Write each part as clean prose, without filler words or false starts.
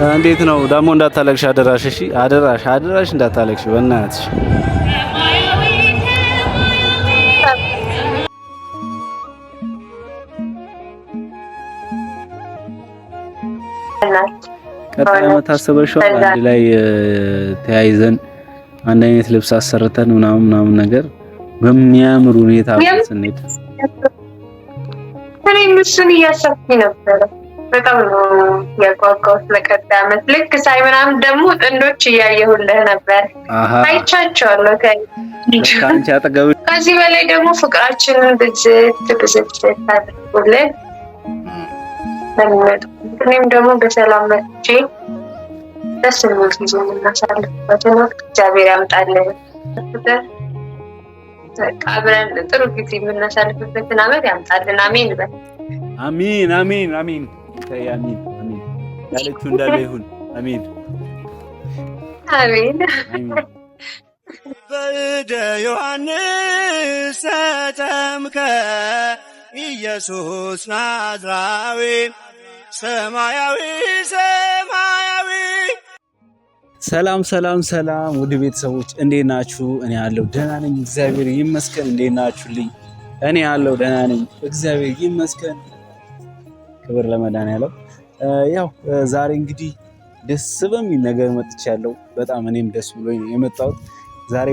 እንዴት ነው ደግሞ እንዳታለቅሽ አደራሽ። እሺ አደራሽ እንዳታለቅሽ በእናትሽ። ቀጣይ ዓመት አስበሽው አንድ ላይ ተያይዘን አንድ አይነት ልብስ አሰርተን ምናምን ነገር በሚያምር ሁኔታ ስንሄድ እኔም እሱን እያሰብኩኝ ነበረ። በጣም ነው ያጓጓሁት ለቀጣይ ዓመት። ልክ ሳይ ምናምን ደግሞ ጥንዶች እያየሁልህ ነበር፣ አይቻቸዋለሁ። ከአንቺ አጠገብ ከዚህ በላይ ደግሞ ፍቅራችንን ብዝት አድርጉልን። እኔም ደግሞ በሰላም መጥቼ ደስ የሚል ጊዜ የምናሳልፍበትን ወቅት እግዚአብሔር ያምጣልን። አብረን ጥሩ ጊዜ የምናሳልፍበትን ዓመት ያምጣልን። አሜን በል። አሜን አሜን አሜን አሜን አሜን ያለችው እንዳለ ይሁን። አሜን አሜን። በእደ ዮሐንስ ተጠምቀ ኢየሱስ ናዝራዊ ሰማያዊ ሰማያዊ። ሰላም ሰላም ሰላም ውድ ቤተሰቦች እንዴት ናችሁ? እኔ ያለው ደህና ነኝ እግዚአብሔር ይመስገን። እንዴት ናችሁልኝ? እኔ ያለው ደህና ነኝ እግዚአብሔር ይመስገን። ክብር ለመድኃኒዓለም። ያው ዛሬ እንግዲህ ደስ በሚል ነገር መጥቻለሁ። በጣም እኔም ደስ ብሎኝ የመጣሁት ዛሬ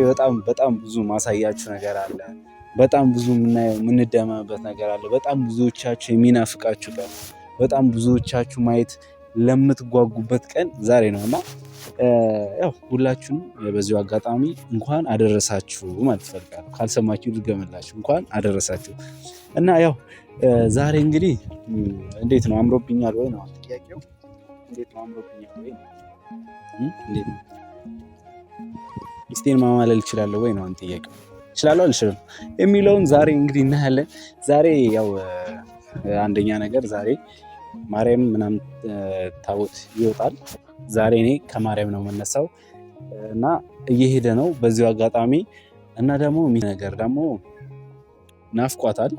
በጣም ብዙ ማሳያችሁ ነገር አለ። በጣም ብዙ የምንደመምበት ነገር አለ። በጣም ብዙዎቻችሁ የሚናፍቃችሁ ቀን፣ በጣም ብዙዎቻችሁ ማየት ለምትጓጉበት ቀን ዛሬ ነውና ያው ሁላችሁም በዚሁ አጋጣሚ እንኳን አደረሳችሁ ማለት ፈልጋለሁ። ካልሰማችሁ ልገመላችሁ፣ እንኳን አደረሳችሁ እና ያው ዛሬ እንግዲህ እንዴት ነው አምሮብኛል ወይ ነው ጥያቄው። እንዴት ነው አምሮብኛል ወይ ነው እንዴት ነው ሚስቴን ማማለል እችላለሁ ወይ ነው ጥያቄው። እችላለሁ አልችልም የሚለውን ዛሬ እንግዲህ እናያለን። ዛሬ ያው አንደኛ ነገር ዛሬ ማርያም ምናምን ታቦት ይወጣል። ዛሬ እኔ ከማርያም ነው የምነሳው እና እየሄደ ነው በዚሁ አጋጣሚ እና ደግሞ ነገር ደግሞ ናፍቋታል።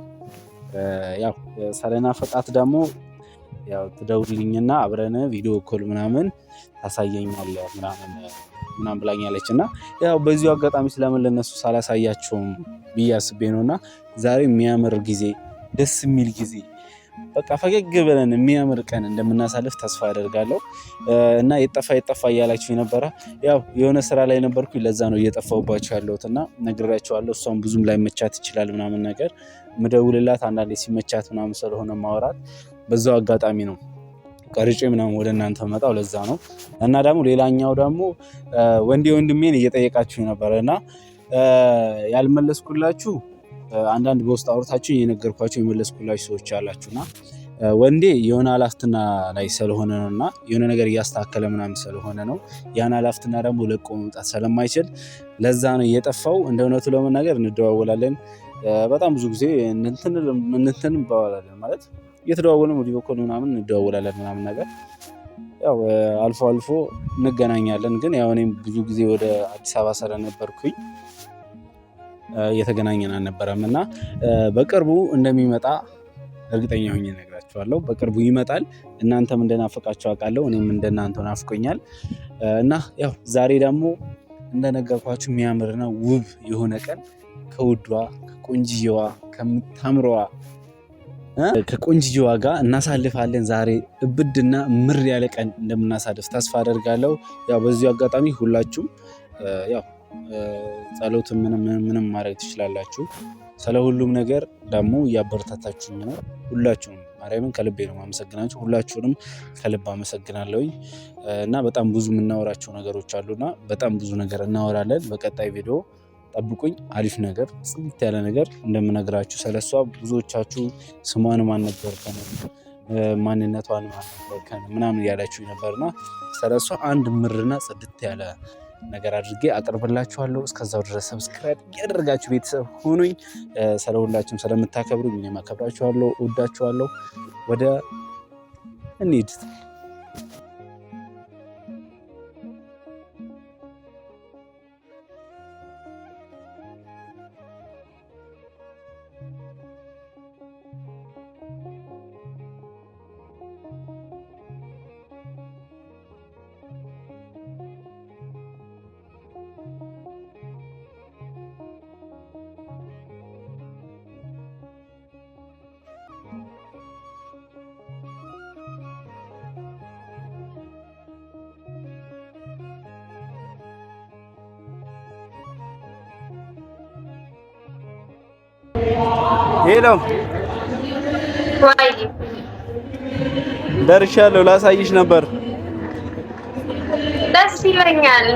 ያው ስለናፈቃት ደግሞ ያው ትደውልልኝና አብረን ቪዲዮ ኮል ምናምን ታሳየኛለህ ምናምን ብላኛለች እና ያው በዚሁ አጋጣሚ ስለምን ለነሱ ሳላሳያቸውም ብዬ አስቤ ነውና ዛሬ የሚያምር ጊዜ፣ ደስ የሚል ጊዜ፣ በቃ ፈገግ ብለን የሚያምር ቀን እንደምናሳልፍ ተስፋ አደርጋለሁ እና የጠፋ እያላችሁ ነበረ። ያው የሆነ ስራ ላይ ነበርኩኝ፣ ለዛ ነው እየጠፋሁባችሁ ያለሁት እና ነግሬያቸዋለሁ። እሷም ብዙም ላይ መቻት ይችላል ምናምን ነገር ምደውልላት አንዳንዴ ሲመቻት ምናምን ስለሆነ ማወራት በዛው አጋጣሚ ነው ቀርጬ ምናምን ወደ እናንተ መጣው፣ ለዛ ነው። እና ደግሞ ሌላኛው ደግሞ ወንድሜን እየጠየቃችሁ ነበረ እና ያልመለስኩላችሁ አንዳንድ በውስጥ አውርታችሁ የነገርኳችሁ የመለስኩላችሁ ሰዎች አላችሁና ወንዴ የሆነ አላፍትና ላይ ስለሆነ ነውና የሆነ ነገር እያስተካከለ ምናምን ስለሆነ ነው። ያን አላፍትና ደግሞ ለቆ መምጣት ስለማይችል ለዛ ነው እየጠፋው። እንደ እውነቱ ለመናገር እንደዋወላለን በጣም ብዙ ጊዜ እንትን እንባባላለን ማለት እየተደዋወልን ወዲህ በኩል ምናምን እንደዋወላለን ምናምን ነገር ያው አልፎ እንገናኛለን። ግን ያው እኔም ብዙ ጊዜ ወደ አዲስ አበባ ስለነበርኩኝ እየተገናኘን አልነበረም እና በቅርቡ እንደሚመጣ እርግጠኛ ሆኜ እነግራችኋለሁ። በቅርቡ ይመጣል። እናንተም እንደናፈቃችሁ አውቃለሁ። እኔም እንደናንተ ናፍቆኛል እና ያው ዛሬ ደግሞ እንደነገርኳችሁ የሚያምርና ውብ የሆነ ቀን ከውዷ ከቆንጅየዋ ከምታምረዋ ከቆንጅየዋ ጋር እናሳልፋለን። ዛሬ እብድና ምር ያለ ቀን እንደምናሳልፍ ተስፋ አደርጋለሁ። ያው በዚሁ አጋጣሚ ሁላችሁም ያው ጸሎት ምንም ማድረግ ትችላላችሁ። ስለ ሁሉም ነገር ደግሞ እያበረታታችሁኝ ነው። ሁላችሁም ማርያምን ከልቤ ነው ማመሰግናችሁ። ሁላችሁንም ከልብ አመሰግናለሁ እና በጣም ብዙ የምናወራቸው ነገሮች አሉና በጣም ብዙ ነገር እናወራለን። በቀጣይ ቪዲዮ ጠብቁኝ። አሪፍ ነገር ጽድት ያለ ነገር እንደምነግራችሁ ስለሷ ብዙዎቻችሁ ስሟን ማን ነበርከን ማንነቷን ማን ነበርከን ምናምን ያላችሁ ነበርና ስለሷ አንድ ምርና ጽድት ያለ ነገር አድርጌ አቀርብላችኋለሁ። እስከዛው ድረስ ሰብስክራይብ ያደርጋችሁ ቤተሰብ ሆኑኝ። ስለሁላችሁም ስለምታከብሩኝ እኔም አከብራችኋለሁ፣ እወዳችኋለሁ። ወደ እንሂድ። ሄሎ ወይ ደርሻለሁ። ላሳይሽ ነበር። ደስ ይለኛል።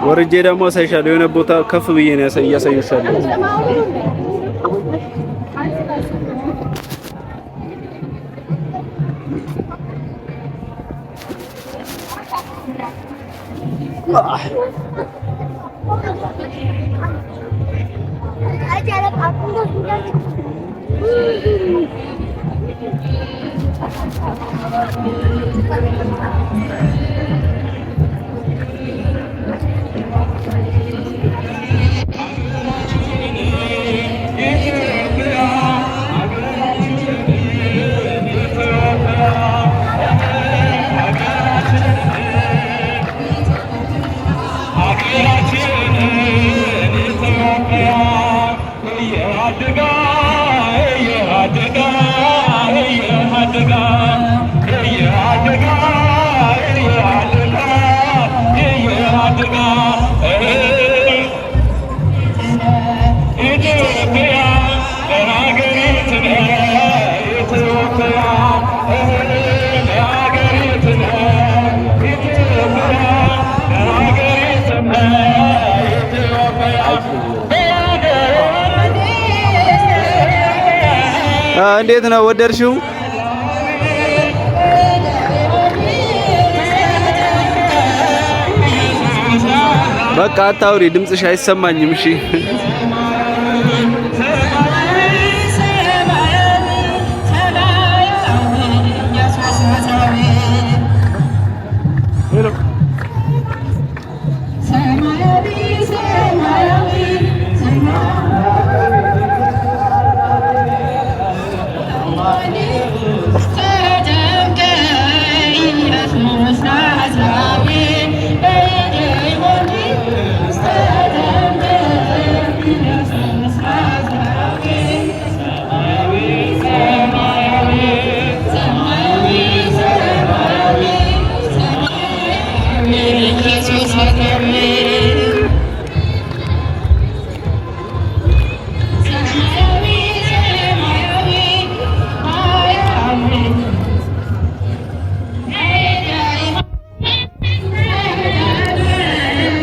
ወርጄ ደግሞ አሳይሻለሁ። የሆነ ቦታ ከፍ ብዬ ነው ያሳይሻለሁ። እንዴት ነው ወደድሽው? በቃ አታውሪ፣ ድምጽሽ አይሰማኝም። እሺ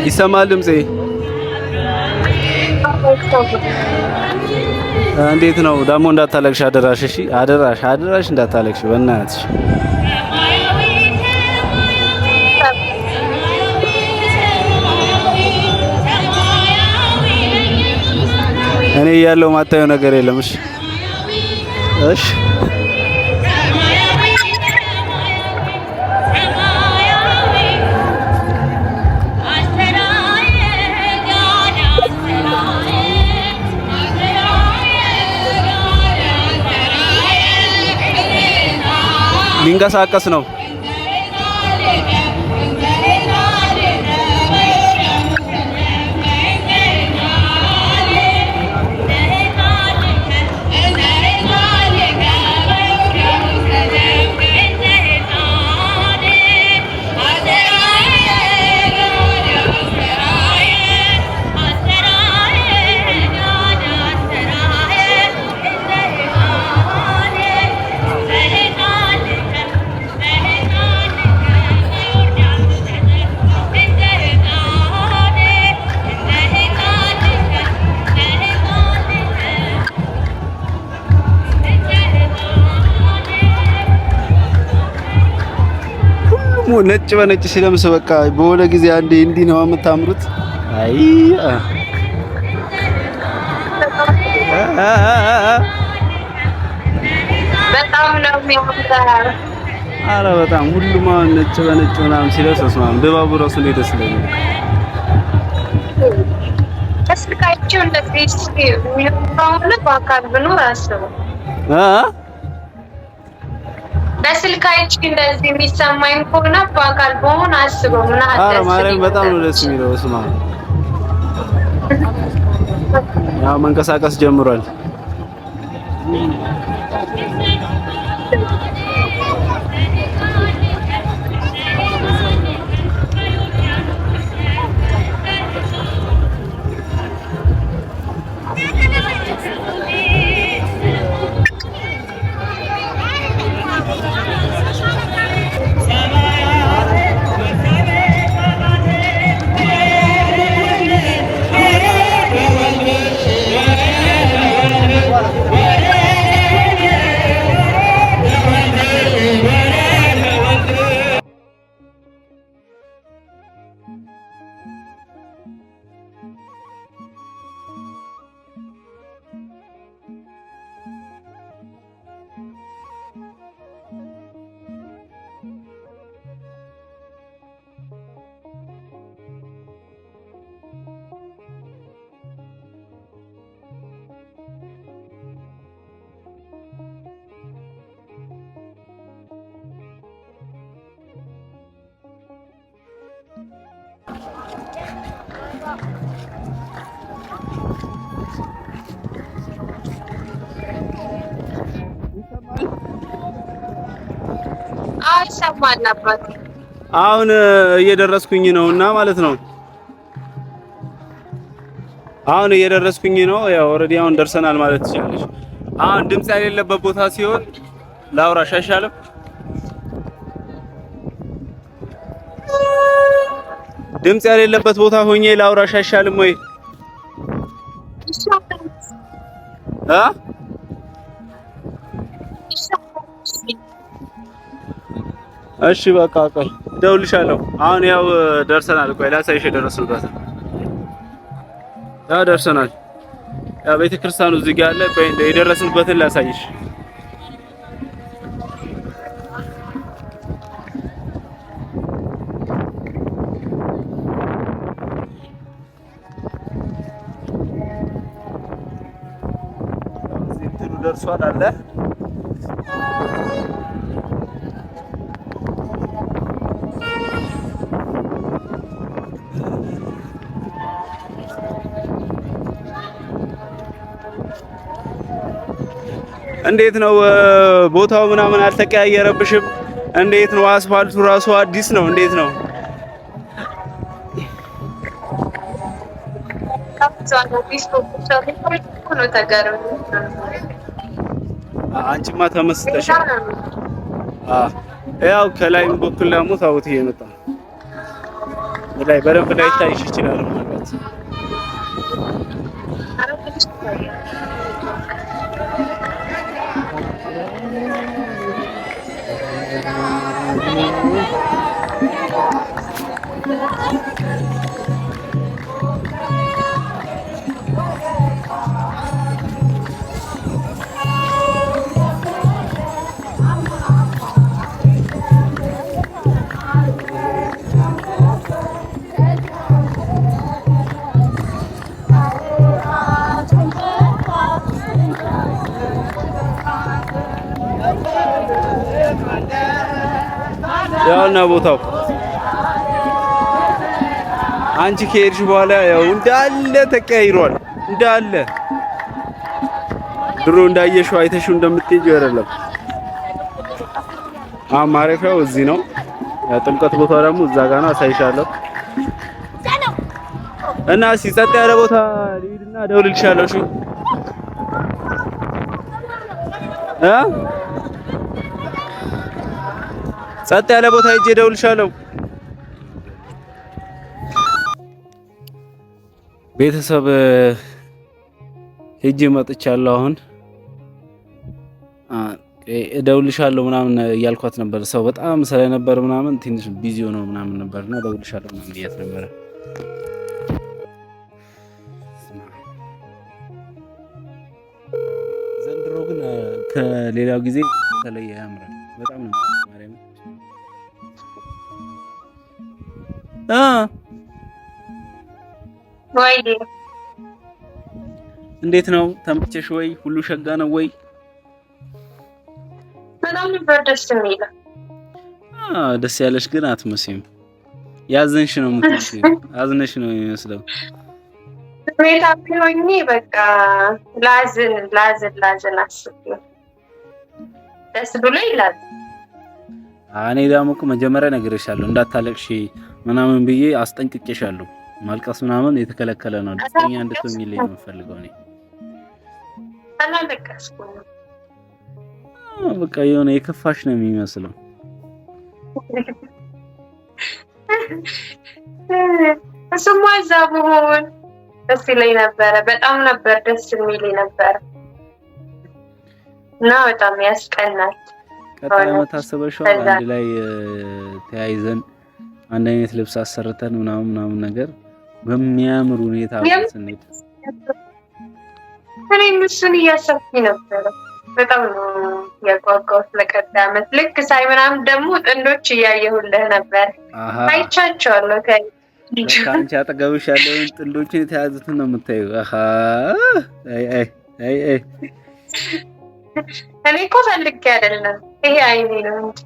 ይሰማል ድምጼ? እንዴት ነው ደግሞ? እንዳታለቅሽ አደራሽ። እሺ አደራሽ እንዳታለቅሽ በእናትሽ። እኔ እያለሁ ማታየው ነገር የለም። እሺ እሺ ሊንቀሳቀስ ነው። ነጭ በነጭ ሲለምስ በቃ በሆነ ጊዜ አንዴ እንዲህ ነው የምታምሩት። አይ በጣም ነው የሚያምረው። ኧረ በጣም ሁሉም አሁን ነጭ በነጭ ምናምን ሲለብስ ነው ድባቡ ራሱ ነው ደስ ይላል። እስካቸው እንደዚህ የሚሆነው በአካል ብኖር አስበው። በስልካችን እንደዚህ የሚሰማኝ ከሆነ በአካል በሆነ አስበው። ምን አለ? ኧረ ማርያም በጣም ነው ደስ የሚለው። ስማ ያው መንቀሳቀስ ጀምሯል። አሁን እየደረስኩኝ ነውና ማለት ነው። አሁን እየደረስኩኝ ነው። ያው ኦሬዲ አሁን ደርሰናል ማለት ትችላለሽ። አሁን ድምጽ የሌለበት ቦታ ሲሆን ላውራሽ አይሻልም? ድምጽ የሌለበት ቦታ ሆኜ ላውራሽ አይሻልም ወይ? እሺ በቃ ቆይ እደውልልሻለሁ። አሁን ያው ደርሰናል። ቆይ ላሳይሽ የደረስንበት። ያው ደርሰናል። ያው ቤተክርስቲያኑ እዚህ ጋር አለ። ቆይ የደረስንበትን ላሳይሽ። እዚህ እንትኑ ደርሷል አለ። እንዴት ነው ቦታው ምናምን አልተቀያየረብሽም? እንዴት ነው አስፋልቱ ራሱ አዲስ ነው? እንዴት ነው? አንቺማ ተመስጠሻል። ያው ከላይም በኩል ደግሞ ታውት እየመጣ ላይ በደንብ ላይ ታይሽ ይችላል ማለት ያውና ቦታው አንቺ ከሄድሽ በኋላ ያው እንዳለ ተቀያይሯል። እንዳለ ድሮ እንዳየሽው አይተሽው እንደምትሄጂው አይደለም። ማረፊያው እዚህ ነው። ጥምቀት ቦታው ደግሞ እዛ ጋር ነው። አሳይሻለሁ እና ሲጸጥ ያለ ቦታ ልሂድና እደውልልሻለሁ። እሺ ጸጥ ያለ ቦታ ሂጅ እደውልልሻለሁ። ቤተሰብ ሂጅ መጥቻለሁ። አሁን እደውልልሻለሁ ምናምን እያልኳት ነበር። ሰው በጣም ስለነበር ምናምን ትንሽ ቢዚ ሆኖ ምናምን ነበርና እደውልልሻለሁ ምናምን እያት ነበር። ዘንድሮ ግን ከሌላው ጊዜ የተለየ ያምራል። በጣም ነው ማርያም ወይ እንዴት ነው? ተመቸሽ ወይ? ሁሉ ሸጋ ነው ወይ? በጣም ነበር ደስ የሚለው። ደስ ያለሽ ግን አትመስይም። ያዘንሽ ነው የምትመስይው። አዝነሽ ነው የሚመስለው። ሜታ ቢሆኚ በቃ ላዝን አስቤ ደስ ብሎኝ ላዝ እኔ ደግሞ እኮ መጀመሪያ ነግሬሻለሁ እንዳታለቅሺ ምናምን ብዬ አስጠንቅቄሻለሁ። ማልቀስ ምናምን የተከለከለ ነው። ደስተኛ እንድትሆኚልኝ ነው የምፈልገው እኔ። አላለቀስኩም። በቃ የሆነ የከፋሽ ነው የሚመስለው። እሱማ እዛ ብሆን ደስ ይለኝ ነበረ። በጣም ነበር ደስ የሚለኝ ነበር እና በጣም ያስቀናል። ቀጣይ ዓመት አስበሽዋል? አንድ ላይ ተያይዘን አንድ አይነት ልብስ አሰርተን ምናምን ነገር በሚያምር ሁኔታ ስንሄድ እኔም እሱን እያሰብኩኝ ነበረ። በጣም ነው ያጓጓሁት ለቀጣይ ዓመት። ልክ ሳይ ምናምን ደግሞ ጥንዶች እያየሁልህ ነበር። አይቻቸዋለሁ። ከአንቺ አጠገብሽ ያለውን ጥንዶችን የተያዙትን ነው የምታየው። አይ እኔ እኮ ፈልጌ አይደለም። ይሄ አይኔ ነው እንጂ።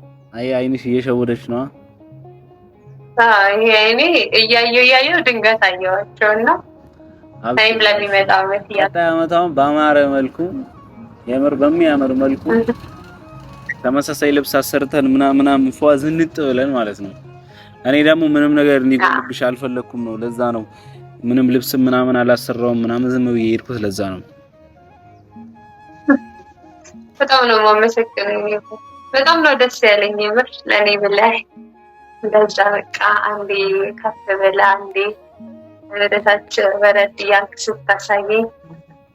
አይንሽ እየሸወደች ነው። ይሄ አይኔ እያየሁ ድንገት አየኋቸውና ታይም ለሚመጣ ዓመት ቀጣይ ዓመታውን በአማረ መልኩ የምር በሚያምር መልኩ ተመሳሳይ ልብስ አሰርተን ምናምን ዝንጥ ብለን ማለት ነው። እኔ ደግሞ ምንም ነገር እንዲጎልብሽ አልፈለኩም ነው። ለዛ ነው ምንም ልብስ ምናምን አላሰራውም ምናምን ዝም ብዬ ሄድኩት። ለዛ ነው። በጣም ነው የማመሰግነው። በጣም ነው ደስ ያለኝ የምር ለኔ ብለህ እንደዛ በቃ አንዴ ከፍ ብለህ አንዴ ወደታች ወረድ እያልክ ስታሳየኝ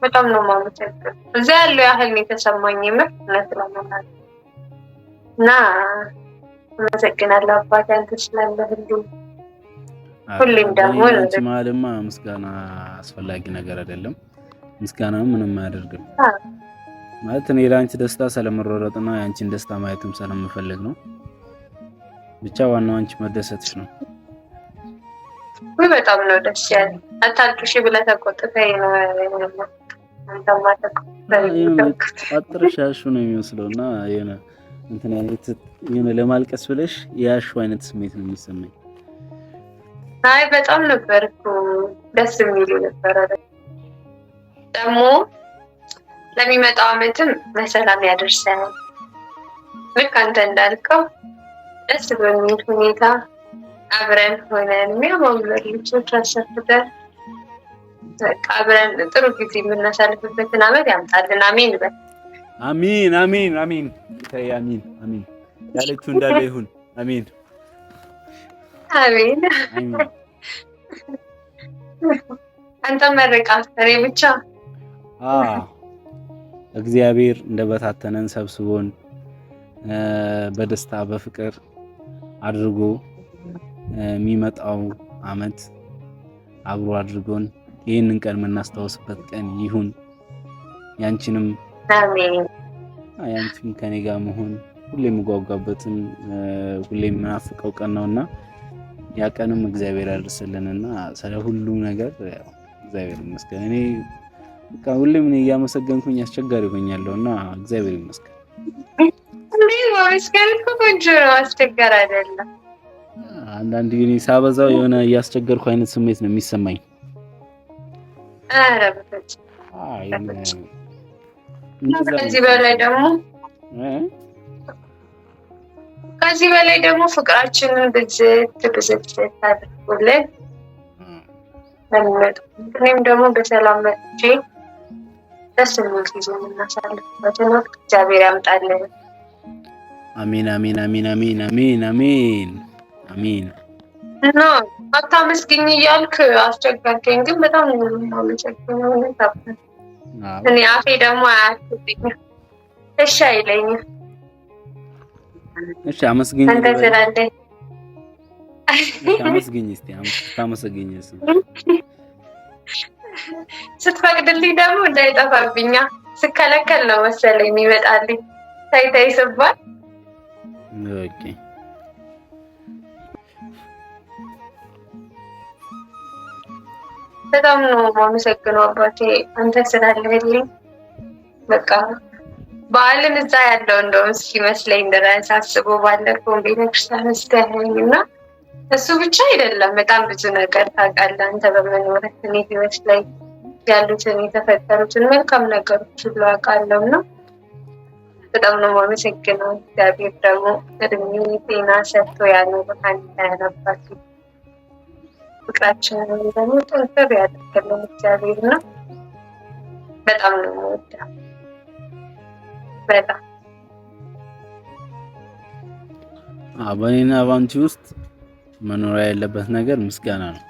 በጣም ነው የማመሰግነው። እዛ ያለው ያህል ነው የተሰማኝ የምር እውነት ለመናገር እና አመሰግናለሁ አባቴ አንተ ስላለህልኝ። ሁሌም ደግሞ ማለማ ምስጋና አስፈላጊ ነገር አይደለም። ምስጋና ምንም አያደርግም ማለት እኔ ለአንቺ ደስታ ስለምሮረጥና ያንቺን ደስታ ማየትም ስለምፈልግ ነው። ብቻ ዋናው አንቺ መደሰትሽ ነው። በጣም ነው ደስ ያለኝ። አታልቅሽ ብለህ ተቆጥተኸኝ ነው አንተማ አጥርሻሹ ነው የሚመስለውና የሆነ ለማልቀስ ብለሽ ያሽው አይነት ስሜት ነው የሚሰማኝ። አይ በጣም ነበር እኮ ደስ የሚል ነበር። ደግሞ ለሚመጣው ዓመትም በሰላም ያደርሰናል። ልክ አንተ እንዳልከው ደስ በሚል ሁኔታ አብረን ሆነን የሚያማምሩ ልጆች አሰፍተን በቃ አብረን ጥሩ ጊዜ የምናሳልፍበትን ዓመት ያምጣልን። አሜን በል። አሜን አሜን አሜን አሜን አሜን ያለችው እንዳለ ይሁን። አሜን አሜን። አንተ መረቃ እኔ ብቻ እግዚአብሔር እንደበታተነን ሰብስቦን በደስታ በፍቅር አድርጎ የሚመጣው ዓመት አብሮ አድርጎን ይህንን ቀን የምናስታውስበት ቀን ይሁን። ያንቺንም አሜን ያንቺም ከኔ ጋር መሆን ሁሌም ጓጓበትን ሁሌም ምናፍቀው ቀን ነውና ያ ቀንም እግዚአብሔር ያድርስልንና ስለ ሁሉ ነገር እግዚአብሔር ይመስገን። እኔ በቃ ሁሌም እያመሰገንኩኝ አስቸጋሪ ሆኛለሁና እግዚአብሔር ይመስገን። ማመስገን እኮ ቆንጆ ነው፣ አስቸጋሪ አይደለም። አንዳንድ ጊዜ ሳበዛው የሆነ እያስቸገርኩ አይነት ስሜት ነው የሚሰማኝ። ኧረ ከዚህ በላይ ደግሞ ፍቅራችንን ብዝት አድርጎልን እኔም ደግሞ በሰላም መጥቼ ደስ የሚል ጊዜ የምናሳልፍበትን ወቅት እግዚአብሔር ያምጣልን። አሜን አሜን አሜን አሜን አሜን አሜን አሜን። እና አታመስግኝ እያልክ አስቸጋርከኝ፣ ግን በጣም ነው የማመሰግነው። እኔ አፌ ደግሞ አያስብኝም፣ እሺ አይለኝም። እሺ አመስግኝ አንተ ስላለኝ አመስግኝ እስቲ ታመሰግኝ እስቲ ስትፈቅድልኝ ደግሞ እንዳይጠፋብኛ ስከለከል ነው መሰለኝ የሚመጣልኝ ታይ ስባል። ኦኬ በጣም ነው የማመሰግነው አባቴ አንተ ስላለህልኝ። በቃ በዓልን እዛ ያለው እንደውም እስኪመስለኝ ድረስ አስበው ባለፈው ቤተክርስቲያን ስተኸኝ እና እሱ ብቻ አይደለም በጣም ብዙ ነገር ታውቃለህ አንተ በመኖርህ እኔ ህይወት ላይ ያሉትን የተፈጠሩትን መልካም ነገሮች ሁሉ አውቃለሁና በጣም ነው የማመሰግነው። እግዚአብሔር ደግሞ እድሜ ጤና ሰጥቶ ያኖረን አንተ ያነባት ፍቅራችንን ደግሞ ጥንክር ያደርግልን እግዚአብሔር ነው። በጣም ነው የምወደው። በጣም በእኔና ባንቺ ውስጥ መኖሪያ ያለበት ነገር ምስጋና ነው።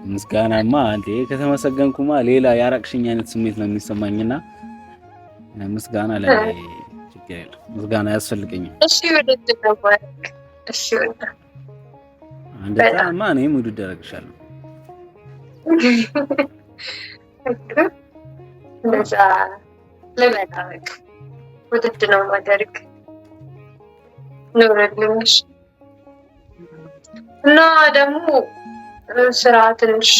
ምስጋናማ አንዴ ከተመሰገንኩማ ሌላ ያራቅሽኝ አይነት ስሜት ነው የሚሰማኝና ምስጋና ለኔ ችግር የለም። ምስጋና ያስፈልገኛል። እሺ ወደድ ነው ማለት እሺ ወደ አንደታማ እኔም ውድድ አደረግሻለሁ። ለዛ ለበቃክ ውድድ ነው ማደርግ ኖርልሽ እና ደግሞ ስራ ትንሽ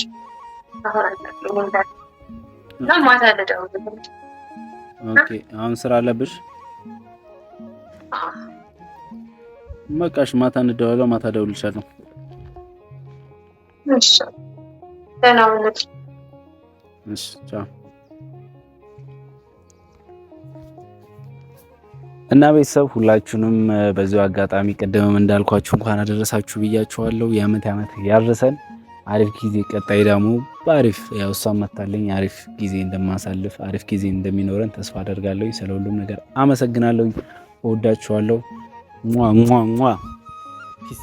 አሁን እና ማታ ልደውልልሽ። ኦኬ አሁን ስራ አለብሽ? በቃሽ ማታ እንደዋለው ማታ ደውልልሻለሁ። እሺ ደህና ሁኚ። እሺ ቻው። እና ቤተሰብ ሁላችሁንም በዚሁ አጋጣሚ ቀደምም እንዳልኳችሁ እንኳን አደረሳችሁ ብያችኋለሁ። የዓመት ያድርሰን። አሪፍ ጊዜ ቀጣይ ደግሞ በአሪፍ ያው እሷም መታለኝ አሪፍ ጊዜ እንደማሳልፍ አሪፍ ጊዜ እንደሚኖረን ተስፋ አደርጋለሁ። ስለሁሉም ነገር አመሰግናለሁ። እወዳችኋለሁ። ሟ ፒስ